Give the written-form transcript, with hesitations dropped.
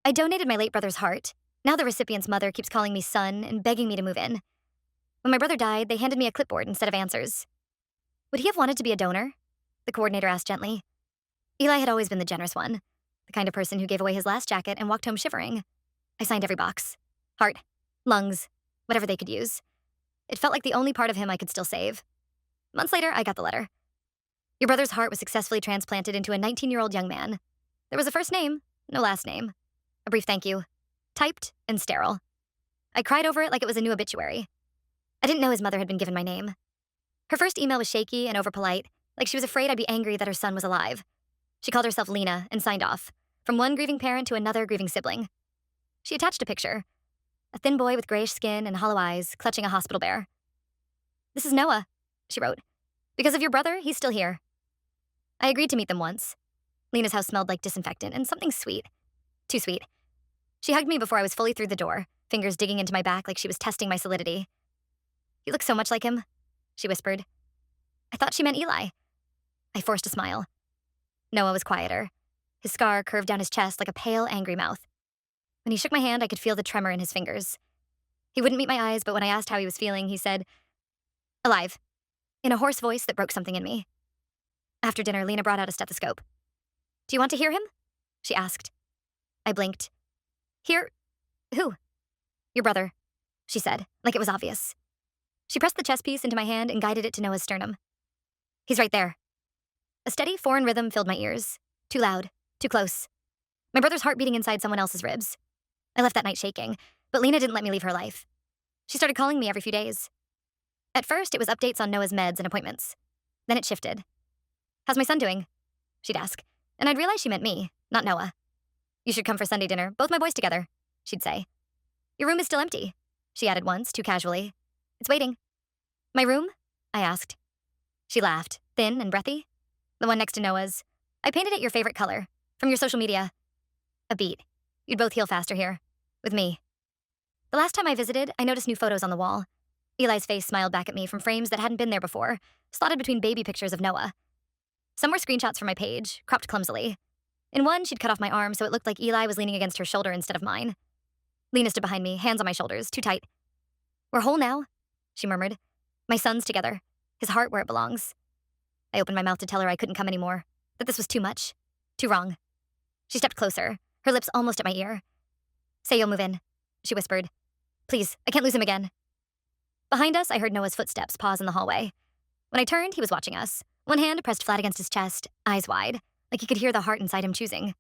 I donated my late brother's heart. Now the recipient's mother keeps calling me son and begging me to move in. When my brother died, they handed me a clipboard instead of answers. Would he have wanted to be a donor? The coordinator asked gently. Eli had always been the generous one, the kind of person who gave away his last jacket and walked home shivering. I signed every box. Heart, lungs, whatever they could use. It felt like the only part of him I could still save. Months later, I got the letter. Your brother's heart was successfully transplanted into a 19-year-old young man. There was a first name, no last name. A brief thank you. Typed and sterile. I cried over it like it was a new obituary. I didn't know his mother had been given my name. Her first email was shaky and overpolite, like she was afraid I'd be angry that her son was alive. She called herself Lena and signed off, from one grieving parent to another grieving sibling. She attached a picture. A thin boy with grayish skin and hollow eyes, clutching a hospital bear. This is Noah, she wrote. Because of your brother, he's still here. I agreed to meet them once. Lena's house smelled like disinfectant and something sweet. Too sweet. She hugged me before I was fully through the door, fingers digging into my back like she was testing my solidity. You look so much like him, she whispered. I thought she meant Eli. I forced a smile. Noah was quieter. His scar curved down his chest like a pale, angry mouth. When he shook my hand, I could feel the tremor in his fingers. He wouldn't meet my eyes, but when I asked how he was feeling, he said, alive, in a hoarse voice that broke something in me. After dinner, Lena brought out a stethoscope. Do you want to hear him? She asked. I blinked. Hear? Who? Your brother, she said, like it was obvious. She pressed the chest piece into my hand and guided it to Noah's sternum. He's right there. A steady, foreign rhythm filled my ears. Too loud, too close. My brother's heart beating inside someone else's ribs. I left that night shaking, but Lena didn't let me leave her life. She started calling me every few days. At first, it was updates on Noah's meds and appointments. Then it shifted. How's my son doing? She'd ask, and I'd realize she meant me, not Noah. You should come for Sunday dinner, both my boys together, she'd say. Your room is still empty, she added once, too casually. It's waiting. My room? I asked. She laughed, thin and breathy. The one next to Noah's. I painted it your favorite color, from your social media. A beat. You'd both heal faster here. With me. The last time I visited, I noticed new photos on the wall. Eli's face smiled back at me from frames that hadn't been there before, slotted between baby pictures of Noah. Some were screenshots from my page, cropped clumsily. In one, she'd cut off my arm so it looked like Eli was leaning against her shoulder instead of mine. Lena stood behind me, hands on my shoulders, too tight. We're whole now, she murmured. My son's together, his heart where it belongs. I opened my mouth to tell her I couldn't come anymore, that this was too much, too wrong. She stepped closer, her lips almost at my ear. Say you'll move in, she whispered. Please, I can't lose him again. Behind us, I heard Noah's footsteps pause in the hallway. When I turned, he was watching us, one hand pressed flat against his chest, eyes wide, like he could hear the heart inside him choosing.